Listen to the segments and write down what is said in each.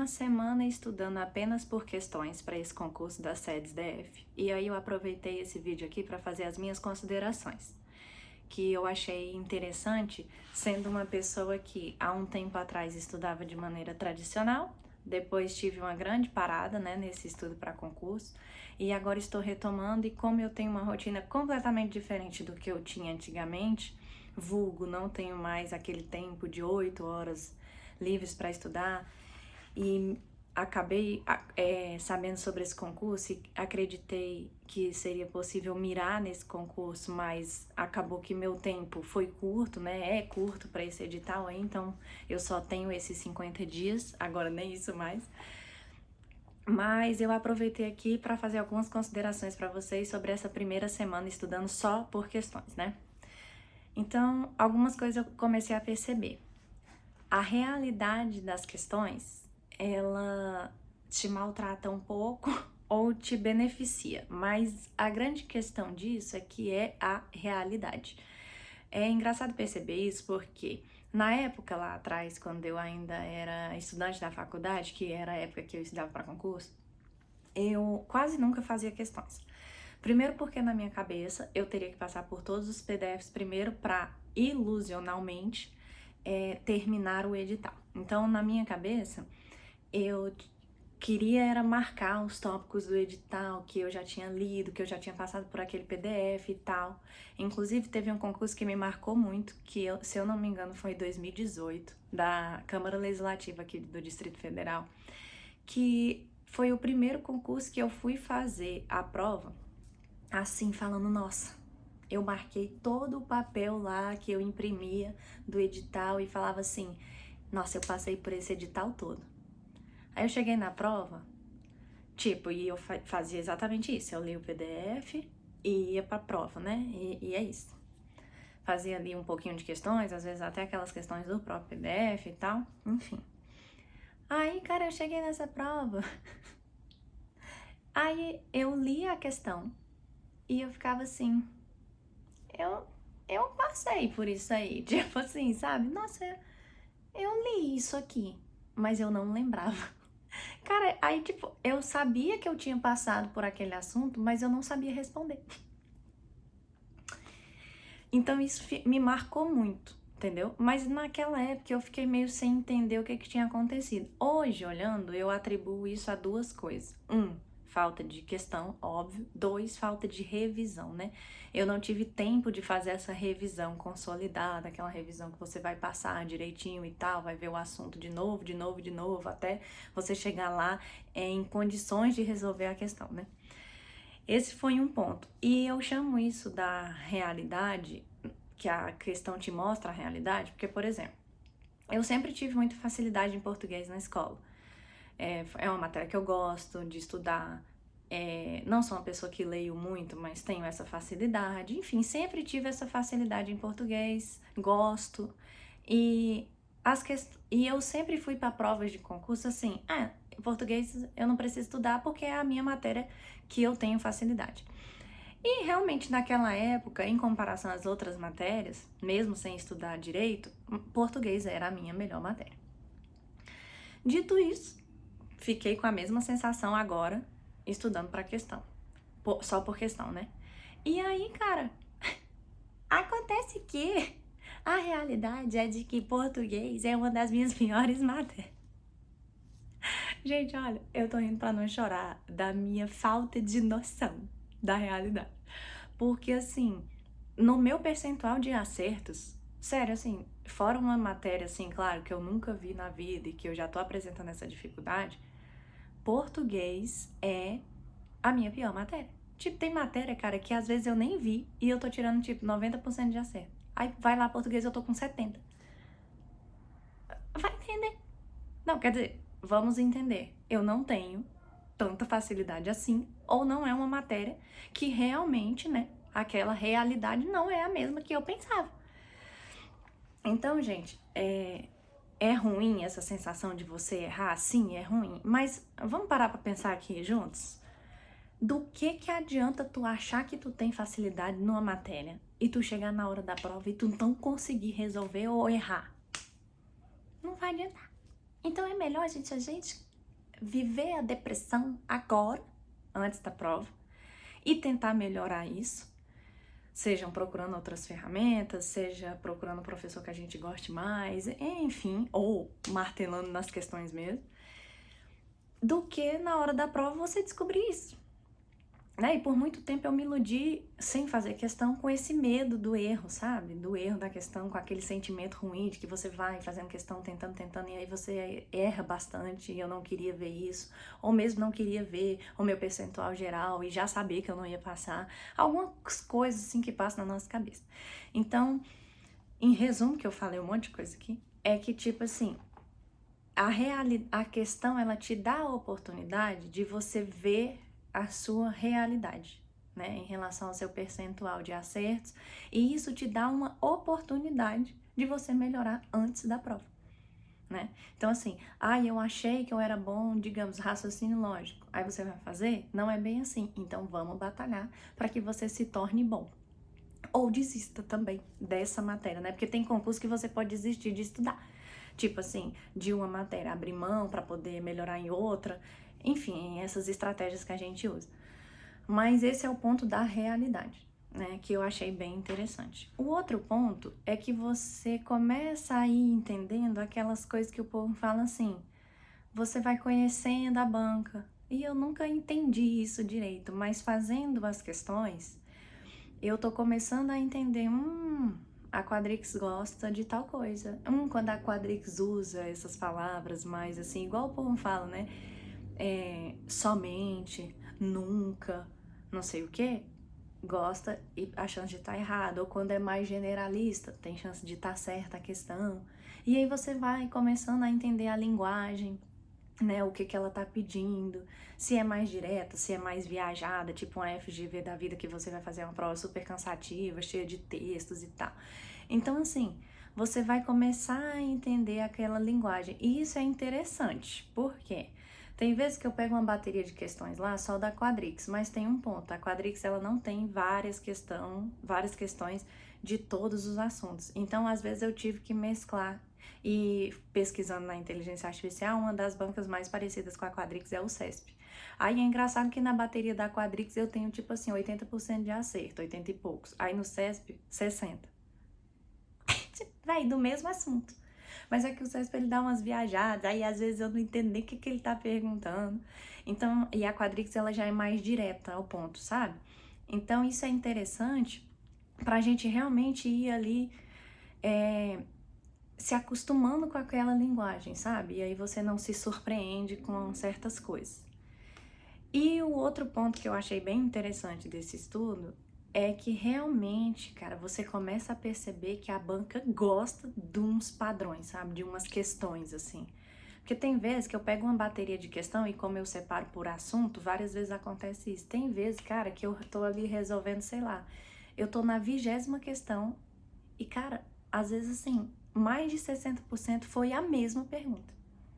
uma semana estudando apenas por questões para esse concurso da SEDES-DF, e aí eu aproveitei esse vídeo aqui para fazer as minhas considerações, que eu achei interessante, sendo uma pessoa que há um tempo atrás estudava de maneira tradicional, depois tive uma grande parada, né, nesse estudo para concurso, e agora estou retomando, e como eu tenho uma rotina completamente diferente do que eu tinha antigamente, vulgo, não tenho mais aquele tempo de 8 horas livres para estudar, e acabei sabendo sobre esse concurso e acreditei que seria possível mirar nesse concurso, mas acabou que meu tempo foi curto, né? É curto para esse edital aí, então eu só tenho esses 50 dias, agora nem isso mais. Mas eu aproveitei aqui para fazer algumas considerações para vocês sobre essa primeira semana estudando só por questões, né? Então, algumas coisas eu comecei a perceber. A realidade das questões, ela te maltrata um pouco ou te beneficia, mas a grande questão disso é que é a realidade. É engraçado perceber isso porque na época lá atrás, quando eu ainda era estudante da faculdade, que era a época que eu estudava para concurso, eu quase nunca fazia questões. Primeiro porque na minha cabeça eu teria que passar por todos os PDFs primeiro para ilusionalmente terminar o edital. Então, na minha cabeça, eu queria era marcar os tópicos do edital que eu já tinha lido, que eu já tinha passado por aquele PDF e tal. Inclusive, teve um concurso que me marcou muito, que se eu não me engano foi em 2018, da Câmara Legislativa aqui do Distrito Federal, que foi o primeiro concurso que eu fui fazer a prova, assim, falando, nossa, eu marquei todo o papel lá que eu imprimia do edital e falava assim, nossa, eu passei por esse edital todo. Aí eu cheguei na prova, tipo, e eu fazia exatamente isso, eu li o PDF e ia pra prova, né? E é isso. Fazia ali um pouquinho de questões, às vezes até aquelas questões do próprio PDF e tal, enfim. Aí, cara, eu cheguei nessa prova, aí eu li a questão e eu ficava assim, eu passei por isso aí, tipo assim, sabe? Nossa, eu li isso aqui, mas eu não lembrava. Cara, aí tipo, eu sabia que eu tinha passado por aquele assunto, mas eu não sabia responder. Então isso me marcou muito, entendeu? Mas naquela época eu fiquei meio sem entender o que tinha acontecido. Hoje, olhando, eu atribuo isso a duas coisas. Falta de questão, óbvio. 2, falta de revisão, né? Eu não tive tempo de fazer essa revisão consolidada, aquela revisão que você vai passar direitinho e tal, vai ver o assunto de novo, até você chegar lá em condições de resolver a questão, né? Esse foi um ponto. E eu chamo isso da realidade, que a questão te mostra a realidade, porque, por exemplo, eu sempre tive muita facilidade em português na escola. É uma matéria que eu gosto de estudar. Não sou uma pessoa que leio muito, mas tenho essa facilidade. Enfim, sempre tive essa facilidade em português, gosto. E, e eu sempre fui para provas de concurso assim, em português eu não preciso estudar porque é a minha matéria que eu tenho facilidade. E realmente naquela época, em comparação às outras matérias, mesmo sem estudar direito, português era a minha melhor matéria. Dito isso, fiquei com a mesma sensação agora, estudando para questão. Só por questão, né? E aí, cara, acontece que a realidade é de que português é uma das minhas piores matérias. Gente, olha, eu tô rindo pra não chorar da minha falta de noção da realidade. Porque, assim, no meu percentual de acertos, sério, assim, fora uma matéria, assim, claro, que eu nunca vi na vida e que eu já tô apresentando essa dificuldade, português é a minha pior matéria. Tipo, tem matéria, cara, que às vezes eu nem vi e eu tô tirando, tipo, 90% de acerto. Aí vai lá português, eu tô com 70%. Vai entender. Não, quer dizer, vamos entender. Eu não tenho tanta facilidade assim, ou não é uma matéria que realmente, né, aquela realidade não é a mesma que eu pensava. Então, gente, é ruim essa sensação de você errar? Sim, é ruim. Mas vamos parar pra pensar aqui juntos? Do que adianta tu achar que tu tem facilidade numa matéria e tu chegar na hora da prova e tu não conseguir resolver ou errar? Não vai adiantar. Então é melhor, gente, a gente viver a depressão agora, antes da prova, e tentar melhorar isso, sejam procurando outras ferramentas, seja procurando um professor que a gente goste mais, enfim, ou martelando nas questões mesmo, do que na hora da prova você descobrir isso. Né? E por muito tempo eu me iludi sem fazer questão com esse medo do erro, sabe? Do erro da questão, com aquele sentimento ruim de que você vai fazendo questão, tentando, e aí você erra bastante e eu não queria ver isso, ou mesmo não queria ver o meu percentual geral e já sabia que eu não ia passar. Algumas coisas assim que passam na nossa cabeça. Então, em resumo, que eu falei um monte de coisa aqui, é que tipo assim, a questão ela te dá a oportunidade de você ver a sua realidade, né, em relação ao seu percentual de acertos, e isso te dá uma oportunidade de você melhorar antes da prova, né? Então assim, eu achei que eu era bom, digamos, raciocínio lógico, aí você vai fazer? Não é bem assim, então vamos batalhar para que você se torne bom. Ou desista também dessa matéria, né? Porque tem concurso que você pode desistir de estudar. Tipo assim, de uma matéria abrir mão para poder melhorar em outra. Enfim, essas estratégias que a gente usa. Mas esse é o ponto da realidade, né? Que eu achei bem interessante. O outro ponto é que você começa a ir entendendo aquelas coisas que o povo fala assim. Você vai conhecendo a banca. E eu nunca entendi isso direito, mas fazendo as questões, eu tô começando a entender, a Quadrix gosta de tal coisa. Quando a Quadrix usa essas palavras mais assim, igual o povo fala, né? Somente, nunca, não sei o que, gosta e a chance de estar errado. Ou quando é mais generalista, tem chance de estar certa a questão. E aí você vai começando a entender a linguagem, né, o que ela tá pedindo, se é mais direta, se é mais viajada, tipo uma FGV da vida que você vai fazer uma prova super cansativa, cheia de textos e tal. Então, assim, você vai começar a entender aquela linguagem. E isso é interessante, por quê? Tem vezes que eu pego uma bateria de questões lá só da Quadrix, mas tem um ponto, a Quadrix ela não tem várias questões de todos os assuntos. Então, às vezes eu tive que mesclar. E pesquisando na inteligência artificial, uma das bancas mais parecidas com a Quadrix é o CESP. Aí é engraçado que na bateria da Quadrix eu tenho tipo assim 80% de acerto, 80 e poucos. Aí no CESP, 60. Véi, do mesmo assunto. Mas é que o CESP ele dá umas viajadas, aí às vezes eu não entendo nem o que ele tá perguntando. Então, e a Quadrix ela já é mais direta ao ponto, sabe? Então isso é interessante pra gente realmente ir ali se acostumando com aquela linguagem, sabe? E aí você não se surpreende com certas coisas. E o outro ponto que eu achei bem interessante desse estudo é que realmente, cara, você começa a perceber que a banca gosta de uns padrões, sabe? De umas questões, assim. Porque tem vezes que eu pego uma bateria de questão e como eu separo por assunto, várias vezes acontece isso. Tem vezes, cara, que eu tô ali resolvendo, sei lá, eu tô na 20ª questão e, cara, às vezes assim, mais de 60% foi a mesma pergunta.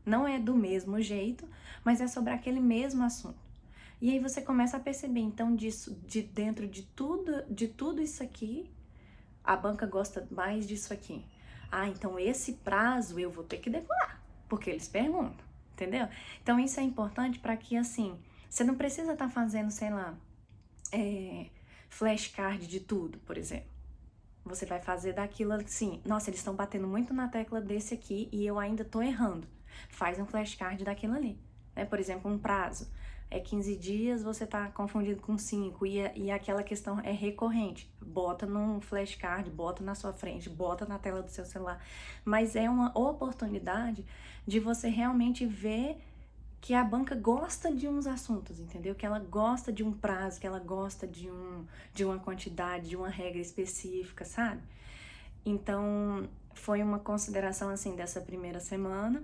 Não é do mesmo jeito, mas é sobre aquele mesmo assunto. E aí você começa a perceber, então, dentro de tudo isso aqui, a banca gosta mais disso aqui. Então esse prazo eu vou ter que decorar, porque eles perguntam, entendeu? Então isso é importante para que, assim, você não precisa estar fazendo, sei lá, flashcard de tudo, por exemplo. Você vai fazer daquilo assim, nossa, eles estão batendo muito na tecla desse aqui e eu ainda tô errando. Faz um flashcard daquilo ali, né? Por exemplo, um prazo. 15 dias, você tá confundido com 5 e aquela questão é recorrente. Bota num flashcard, bota na sua frente, bota na tela do seu celular. Mas é uma oportunidade de você realmente ver que a banca gosta de uns assuntos, entendeu? Que ela gosta de um prazo, que ela gosta de uma quantidade, de uma regra específica, sabe? Então, foi uma consideração, assim, dessa primeira semana.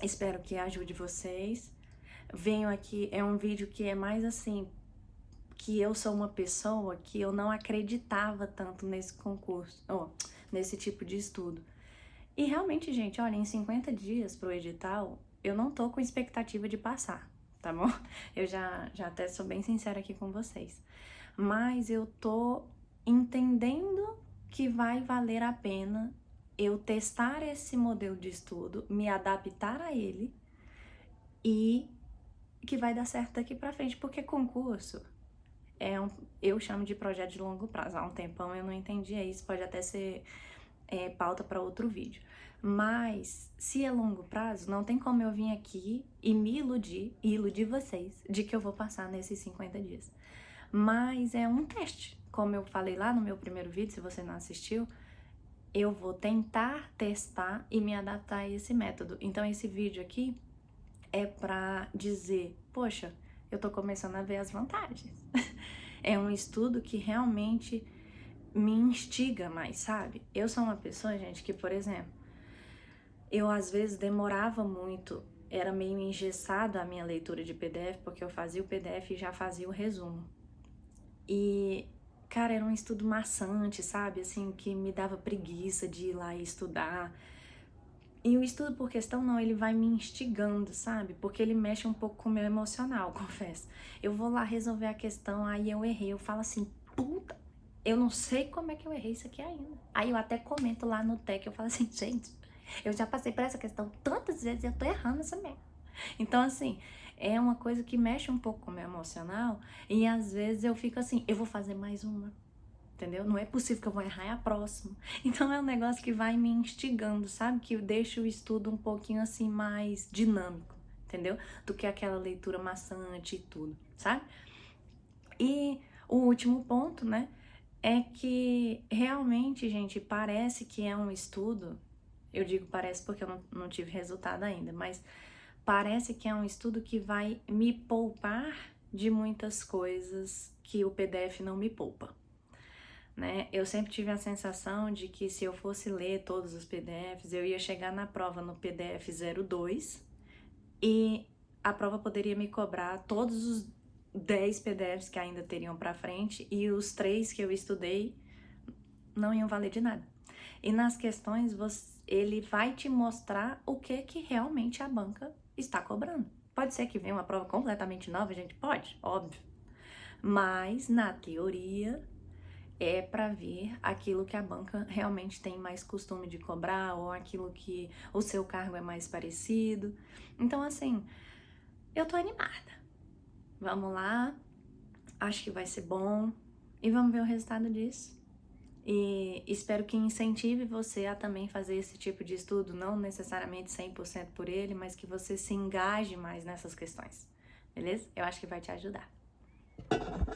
Espero que ajude vocês. Venho aqui, é um vídeo que é mais assim, que eu sou uma pessoa que eu não acreditava tanto nesse concurso, nesse tipo de estudo. E realmente, gente, olha, em 50 dias pro edital, eu não tô com expectativa de passar, tá bom? Eu já até sou bem sincera aqui com vocês. Mas eu tô entendendo que vai valer a pena eu testar esse modelo de estudo, me adaptar a ele e que vai dar certo daqui pra frente, porque concurso eu chamo de projeto de longo prazo. Há um tempão eu não entendia isso, pode até ser pauta para outro vídeo. Mas, se é longo prazo, não tem como eu vir aqui e me iludir, e iludir vocês, de que eu vou passar nesses 50 dias. Mas é um teste. Como eu falei lá no meu primeiro vídeo, se você não assistiu, eu vou tentar testar e me adaptar a esse método. Então, esse vídeo aqui é pra dizer, poxa, eu tô começando a ver as vantagens. É um estudo que realmente me instiga mais, sabe? Eu sou uma pessoa, gente, que, por exemplo, eu às vezes demorava muito, era meio engessada a minha leitura de PDF, porque eu fazia o PDF e já fazia o resumo. E, cara, era um estudo maçante, sabe? Assim, que me dava preguiça de ir lá e estudar. E o estudo por questão não, ele vai me instigando, sabe? Porque ele mexe um pouco com o meu emocional, confesso. Eu vou lá resolver a questão, aí eu errei, eu falo assim, puta, eu não sei como é que eu errei isso aqui ainda. Aí eu até comento lá no TEC, eu falo assim, gente, eu já passei por essa questão tantas vezes e eu tô errando essa merda. Então, assim, é uma coisa que mexe um pouco com o meu emocional e às vezes eu fico assim, eu vou fazer mais uma. Entendeu? Não é possível que eu vou errar, é a próxima. Então é um negócio que vai me instigando, sabe? Que deixa o estudo um pouquinho assim mais dinâmico, entendeu? Do que aquela leitura maçante e tudo, sabe? E o último ponto, né? É que realmente, gente, parece que é um estudo. Eu digo parece porque eu não tive resultado ainda, mas parece que é um estudo que vai me poupar de muitas coisas que o PDF não me poupa. Né? Eu sempre tive a sensação de que se eu fosse ler todos os PDFs, eu ia chegar na prova no PDF 02 e a prova poderia me cobrar todos os 10 PDFs que ainda teriam para frente e os 3 que eu estudei não iam valer de nada. E nas questões ele vai te mostrar o que realmente a banca está cobrando. Pode ser que venha uma prova completamente nova, gente? Pode, óbvio. Mas na teoria é para ver aquilo que a banca realmente tem mais costume de cobrar ou aquilo que o seu cargo é mais parecido. Então, assim, eu tô animada. Vamos lá, acho que vai ser bom e vamos ver o resultado disso. E espero que incentive você a também fazer esse tipo de estudo, não necessariamente 100% por ele, mas que você se engaje mais nessas questões, beleza? Eu acho que vai te ajudar.